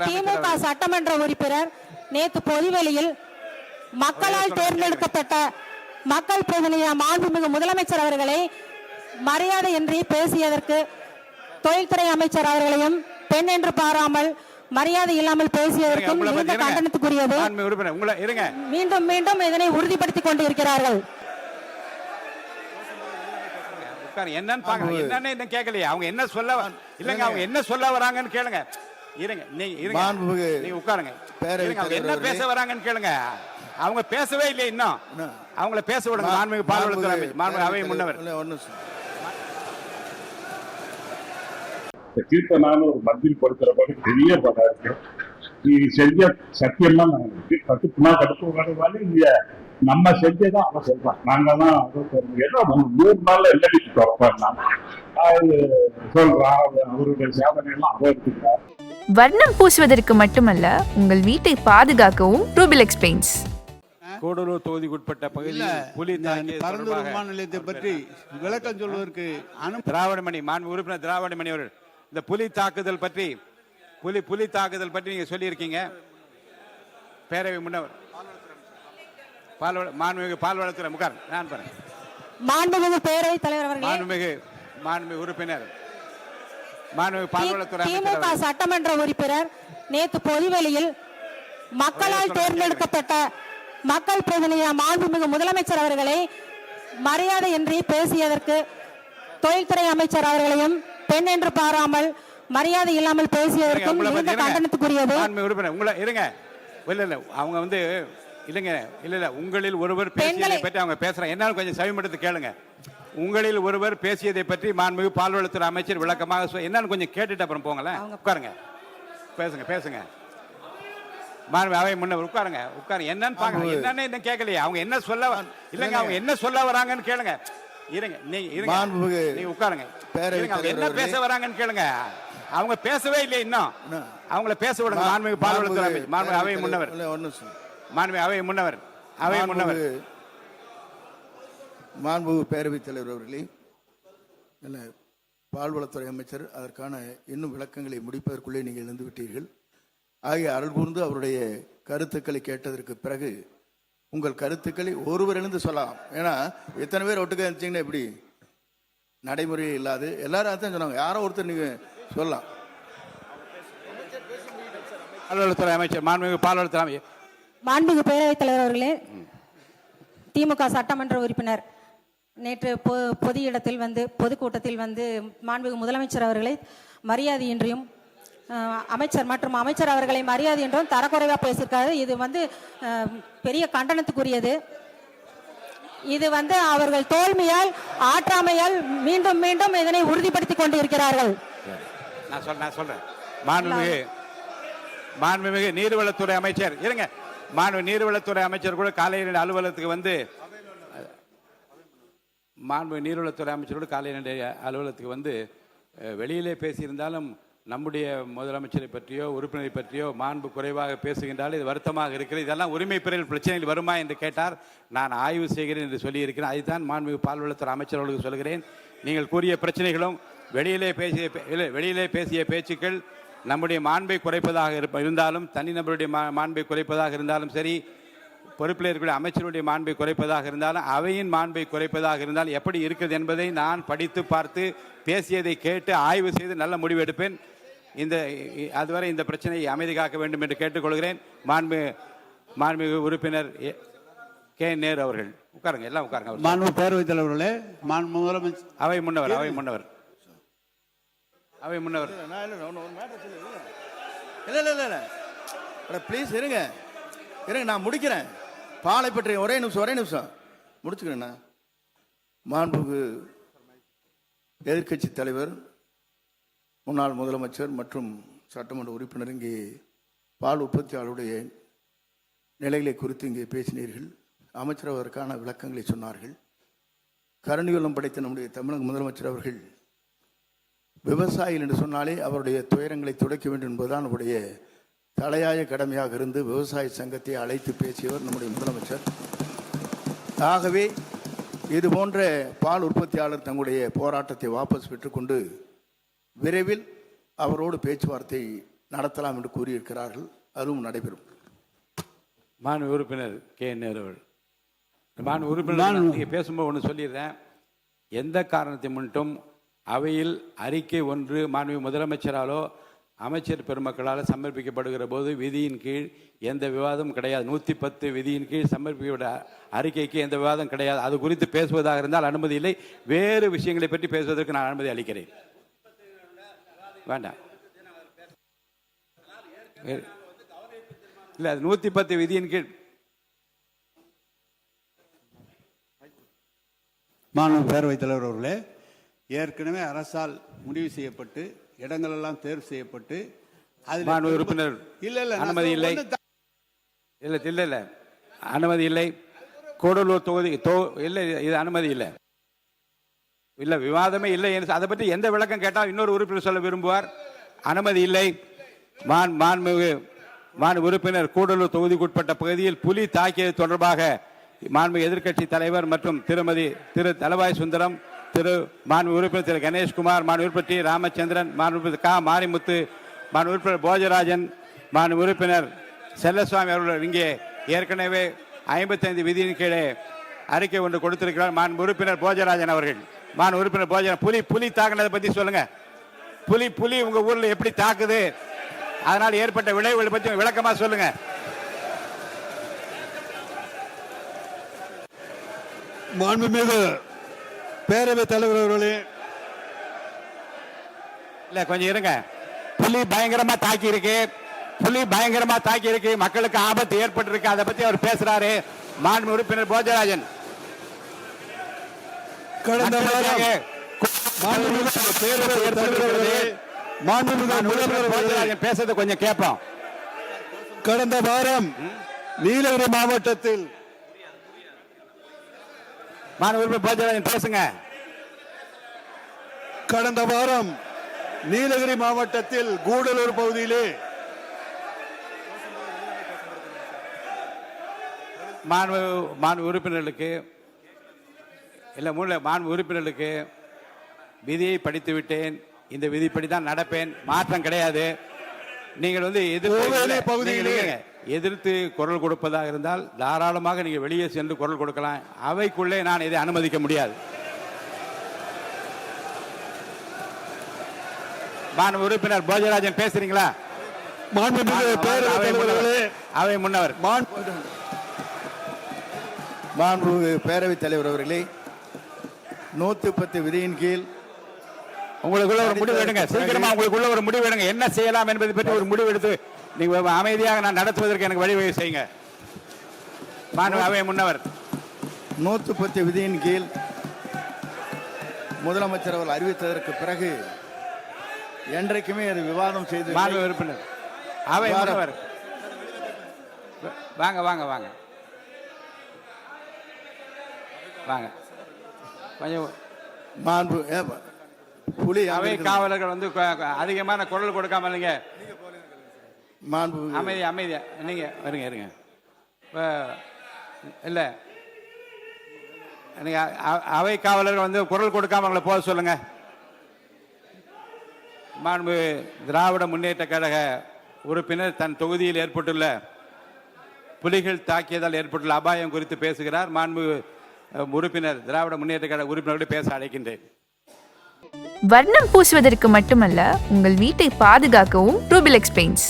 திமுக சட்டமன்ற உறுப்பினர் நேற்று பொதுவெளியில் மக்களால் தேர்ந்தெடுக்கப்பட்ட மக்கள் பிரதிநிதி மாண்புமிகு முதலமைச்சர் அவர்களை மரியாதையின்றி பேசியதற்கு தொழில்துறை அமைச்சர் அவர்களையும் பெண் என்று பாராமல் மரியாதை இல்லாமல் பேசியதற்கும் மிகுந்த கண்டனத்துக்குரியது. மீண்டும் மீண்டும் இதனை உறுதிப்படுத்திக் கொண்டிருக்கிறார்கள். என்னன்னு கேட்கலையா? அவங்க என்ன சொல்ல இல்லங்க, அவங்க என்ன சொல்ல வராங்கன்னு கேளுங்க. இருங்க, நீங்க உட்காருங்க. அவங்க என்ன பேச வராங்கன்னு கேளுங்க. அவங்க பேசவே இல்லை இன்னும். அவங்கள பேச விடுங்க. மாண்புமிகு பால்வளத்துறை மாண்புமிகு அவை முன்னவர். கீர்த்தனான ஒரு மந்திரி கொடுக்கிறப்ப பெரிய படம் இருக்கு. நீங்க செஞ்ச சத்தியமா நாங்க கடுப்பு இங்க நம்ம செஞ்சதான் அவன் சொல்றான். நாங்க தான் 3 நாள்ல எல்லாடி சொல்றான். அவருடைய சாதனை எல்லாம் அவ எடுத்துக்கிறார். வர்ணம் பூசுவதற்கு மட்டுமல்ல, உங்கள் வீட்டை பாதுகாக்கவும் ரூபிலெக்ஸ் பெயிண்ட்ஸ். கூடலூர் தொகுதிக்குட்பட்ட பகுதியில் புலி பரந்தூர் விமான நிலையத்தை பற்றி விளக்கம் சொல்வதற்கு திராவிடமணி மாண்பு உறுப்பினர் திராவிடமணி அவர்கள் இந்த புலி தாக்குதல் பற்றி நீங்க சொல்லியிருக்கீங்க. பேரவை முன்னவர் மாண்புமிகு பால்வளத்துறை முகார் நான் பாருங்க. மாண்புமிகு பேரவை தலைவர் அவர்களே, மாண்புமிகு உறுப்பினர் மாண்புமிகு பால்வளத்துறை திமுக சட்டமன்ற உறுப்பினர் நேற்று பொதுவெளியில் மக்களால் தேர்ந்தெடுக்கப்பட்ட மக்கள் பிரதிநிதி மாண்புமிகு முதலமைச்சர் அவர்களை மரியாதையின்றி பேசியதற்கு தொழில்துறை அமைச்சர் அவர்களையும் பெண் என்று பாராமல் மரியாதை இல்லாமல் பேசியதற்கும் மிகுந்த கண்டனத்துக்குரியது. அவங்க வந்து இல்ல உங்களில் ஒருவர் பேசியதை பற்றி அவங்க பேசுறாங்க. என்னாலும் கொஞ்சம் செவிமடுத்து கேளுங்க. உங்களில் ஒருவர் பேசியதை பற்றி மாண்புமிகு பால்வளத்துறை அமைச்சர் விளக்கமாக என்னன்னு கொஞ்சம் கேட்டுட்டு அப்புறம் போங்களேன். உட்காருங்க, பேசுங்க. மாண்பு அவை முன்னவர் உட்காருங்க. என்னன்னு பாருங்க. என்னன்னு கேட்கலையா? அவங்க என்ன சொல்ல இல்லங்க, அவங்க என்ன சொல்ல வராங்கன்னு கேளுங்க. நீங்க உட்காருங்க. அவங்க என்ன பேச வராங்கன்னு கேளுங்க. அவங்க பேசவே இல்லை இன்னும். அவங்கள பேச விடுங்க. மாண்புமிகு பால்வளத்துறை அமைச்சர் மாண்புமிகு அவை முன்னவர் மாண்புமிகு பேரவைத் தலைவர் அவர்களே, பால்வளத்துறை அமைச்சர் அதற்கான இன்னும் விளக்கங்களை முடிப்பதற்குள்ளே நீங்கள் இருந்து விட்டீர்கள். ஆகிய அருள் கூர்ந்து அவருடைய கருத்துக்களை கேட்டதற்கு பிறகு உங்கள் கருத்துக்களை ஒருவர் எழுந்து சொல்லலாம். ஏன்னா எத்தனை பேர் ஒட்டுக்க இருந்துச்சிங்கன்னா எப்படி நடைமுறை இல்லாது எல்லாரும் அதான் சொன்னாங்க. யாரோ ஒருத்தர் நீங்க சொல்லலாம். பால்வளத்துறை அமைச்சர் மாண்புமிகு பேரவைத் தலைவர் அவர்களே, திமுக சட்டமன்ற உறுப்பினர் நேற்று பொது இடத்தில் பொதுக்கூட்டத்தில் மாண்புமிகு முதலமைச்சர் அவர்களை மரியாதையின்றியும் அமைச்சர் மற்றும் அமைச்சர் அவர்களை மரியாதை என்றும் தரக்குறைவாக பேசியிருக்காரு. இது பெரிய கண்டனத்துக்குரியது. இது அவர்கள் தோல்மையால் ஆற்றாமையால் மீண்டும் மீண்டும் இதனை உறுதிப்படுத்திக் கொண்டு இருக்கிறார்கள். நான் சொல்றேன். மாண்புமிகு நீர்வளத்துறை அமைச்சர் நீர்வளத்துறை அமைச்சர் கூட காலையில் அலுவலகத்துக்கு மாண்புமிகு நீர்வளத்துறை அமைச்சரோடு காலையில் அலுவலகத்துக்கு வெளியிலே பேசியிருந்தாலும் நம்முடைய முதலமைச்சரை பற்றியோ உறுப்பினரை பற்றியோ மாண்பு குறைவாக பேசுகின்றால் இது வருத்தமாக இருக்கிறது. இதெல்லாம் உரிமை பெறல் பிரச்சனைகள் வருமா என்று கேட்டார். நான் ஆய்வு செய்கிறேன் என்று சொல்லியிருக்கிறேன். அதுதான் மாண்புமிகு பால்வளத்துறை அமைச்சர் அவர்களுக்கு சொல்கிறேன். நீங்கள் கூறிய பிரச்சனைகளும் வெளியிலே பேசிய பேச்சுக்கள் நம்முடைய மாண்பை குறைப்பதாக இருந்தாலும், தனிநபருடைய மாண்பை குறைப்பதாக இருந்தாலும் சரி, பொறுப்பில் இருக்கக்கூடிய அமைச்சருடைய மாண்பை குறைப்பதாக இருந்தாலும், அவையின் மாண்பை குறைப்பதாக இருந்தாலும் எப்படி இருக்கிறது என்பதை நான் படித்து பார்த்து பேசியதை கேட்டு ஆய்வு செய்து நல்ல முடிவு எடுப்பேன். அதுவரை இந்த பிரச்சனையை அமைதி காக்க வேண்டும் என்று கேட்டுக்கொள்கிறேன். மாண்புமிகு உறுப்பினர் கே நேரு அவர்கள் உட்காருங்க. எல்லாம் உட்காருங்க. மாண்பு பேரவைத் தலைவர்களே, முதலமைச்சர் அவை முன்னவர் ப்ளீஸ் இருங்க, நான் முடிக்கிறேன். பாலை பற்றி ஒரே நிமிஷம் முடிச்சுக்கிறேன். மாண்புமிகு எதிர்கட்சி தலைவர், முன்னாள் முதலமைச்சர் மற்றும் சட்டமன்ற உறுப்பினர் இங்கே பால் உற்பத்தியாளருடைய நிலைகளை குறித்து இங்கே பேசினீர்கள். அமைச்சர் அதற்கான விளக்கங்களை சொன்னார்கள். கருணையுள்ளம் படைத்த நம்முடைய தமிழக முதலமைச்சர் அவர்கள் விவசாயிகள் என்று சொன்னாலே அவருடைய துயரங்களை துடைக்க வேண்டும் என்பதுதான் நம்முடைய தலையாய கடமையாக இருந்து விவசாய சங்கத்தை அழைத்து பேசியவர் நம்முடைய முதலமைச்சர். ஆகவே இது போன்ற பால் உற்பத்தியாளர் தங்களுடைய போராட்டத்தை வாபஸ் பெற்றுக்கொண்டு விரைவில் அவரோடு பேச்சுவார்த்தை நடத்தலாம் என்று கூறியிருக்கிறார்கள். அதுவும் நடைபெறும். மாண்பு உறுப்பினர் கே நேரு அவர்கள். மாண்பு உறுப்பினர், நீங்கள் பேசும்போது ஒன்று சொல்லிடுறேன். எந்த காரணத்தை முன்னிட்டும் அவையில் அறிக்கை ஒன்று மாண்பு முதலமைச்சராலோ அமைச்சர் பெருமக்களால் சமர்ப்பிக்கப்படுகிற போது விதியின் கீழ் எந்த விவாதமும் கிடையாது. 110 விதியின் கீழ் சமர்ப்பிக்கப்பட்ட அறிக்கைக்கு எந்த விவாதம் கிடையாது. அது குறித்து பேசுவதாக இருந்தால் அனுமதி இல்லை. வேறு விஷயங்களை பற்றி பேசுவதற்கு நான் அனுமதி அளிக்கிறேன். வேண்டாம். இல்லை, அது 110 விதியின் கீழ். மாண்பு பேரவைத் தலைவர் அவர்களே, ஏற்கனவே அரசால் முடிவு செய்யப்பட்டு இடங்களெல்லாம் தேர்வு செய்யப்பட்டு மாண்பு உறுப்பினர் அனுமதி இல்லை. இல்லை இல்லை இல்லை, அனுமதி இல்லை. கூடலூர் தொகுதி இல்லை, இது அனுமதி இல்லை. இல்லை, விவாதமே இல்லை. அதை பற்றி எந்த விளக்கம் கேட்டால் இன்னொரு உறுப்பினர் சொல்ல விரும்புவார். அனுமதி இல்லை. மாண்பு உறுப்பினர் கூடலூர் தொகுதிக்குட்பட்ட பகுதியில் புலி தாக்கியது தொடர்பாக மாண்பு எதிர்க்கட்சி தலைவர் மற்றும் திரு தலவாய் சுந்தரம், மாண்பு உறுப்பினர் திரு கணேஷ்குமார், மாண்பு உறுப்பினர் டி ராமச்சந்திரன், மாண்பு உறுப்பினர் கா மாரிமுத்து, மாண்பு உறுப்பினர் போஜராஜன், மாண்பு உறுப்பினர் செல்லசுவாமி அவர்கள் இங்கே ஏற்கனவே 55 விதியின் கீழே அறிக்கை ஒன்று கொடுத்திருக்கிறார். மாண்பு உறுப்பினர் போஜராஜன் அவர்கள். மாண்பு உறுப்பினர் போஜராஜன், புலி தாக்குனதை பற்றி சொல்லுங்க. புலி உங்க ஊர்ல எப்படி தாக்குது, அதனால் ஏற்பட்ட விளைவுகளை பற்றி விளக்கமா சொல்லுங்க. மாண்புமிகு பேரவைத் தலைவர் அவர்களே, இல்ல கொஞ்சம் இருங்க. புலி பயங்கரமா தாக்கி இருக்கு, மக்களுக்கு ஆபத்து ஏற்பட்டிருக்கு. அதை பத்தி அவர் பேசுறாரு. மாண்பு உறுப்பினர் போஜராஜன், கடந்த வாரம் பேசுறது கொஞ்சம் கேட்போம். கடந்த வாரம் நீலகிரி மாவட்டத்தில் மாண்பு உறுப்பினர் போஜராஜன் பேசுங்க. கடந்த வாரம் நீலகிரி மாவட்டத்தில் கூடலூர் பகுதியிலே மாண்பு உறுப்பினர்களுக்கு விதியை படித்து விட்டேன். இந்த விதிப்படி தான் நடப்பேன். மாற்றம் கிடையாது. நீங்கள் எதிர்த்து குரல் கொடுப்பதாக இருந்தால் தாராளமாக நீங்க வெளியே சென்று குரல் கொடுக்கலாம். அவைக்குள்ளே நான் இதை அனுமதிக்க முடியாது. மாண்பு உறுப்பினர் போஜராஜன் பேசுறீங்களா? அவை முன்னவர். மாண்பு பேரவைத் தலைவர் அவர்களே, 110 விதியின் கீழ் உங்களுக்குள்ள ஒரு முடிவு எடுங்க. சீக்கிரமா உங்களுக்குள்ள ஒரு முடிவு எடுங்க. என்ன செய்யலாம் என்பதை பற்றி ஒரு முடிவு எடுத்து நீங்க அமைதியாக நான் நடத்துவதற்கு எனக்கு வழிவகை செய்யுங்க. அவை முன்னவர். 110 விதியின் கீழ் முதலமைச்சர் அவர்கள் அறிவித்ததற்கு பிறகு என்றைக்குமே அது விவாதம் செய்து மாண்பு உறுப்பினர் அவை முன்னவர். வாங்க வாங்க வாங்க வாங்க. கொஞ்சம் மாண்பு புலி அவை காவலர்கள் அதிகமான குரல் கொடுக்காம இல்லைங்க. மாண்பு அமைதியா நீங்க இருங்க. இல்ல நீங்க அவை காவலர்கள் குரல் கொடுக்காம அவங்களை போக சொல்லுங்க. மாண்பு திராவிட முன்னேற்ற கழக உறுப்பினர் தன் தொகுதியில் ஏற்பட்டுள்ள புலிகள் தாக்கியதால் ஏற்பட்டுள்ள அபாயம் குறித்து பேசுகிறார். மாண்பு உறுப்பினர் திராவிட முன்னேற்ற கழக உறுப்பினர்களை பேச அழைக்கின்றேன். வர்ணம் பூசுவதற்கு மட்டுமல்ல, உங்கள் வீட்டை பாதுகாக்கவும் ரூபிலெக்ஸ் பெயிண்ட்ஸ்.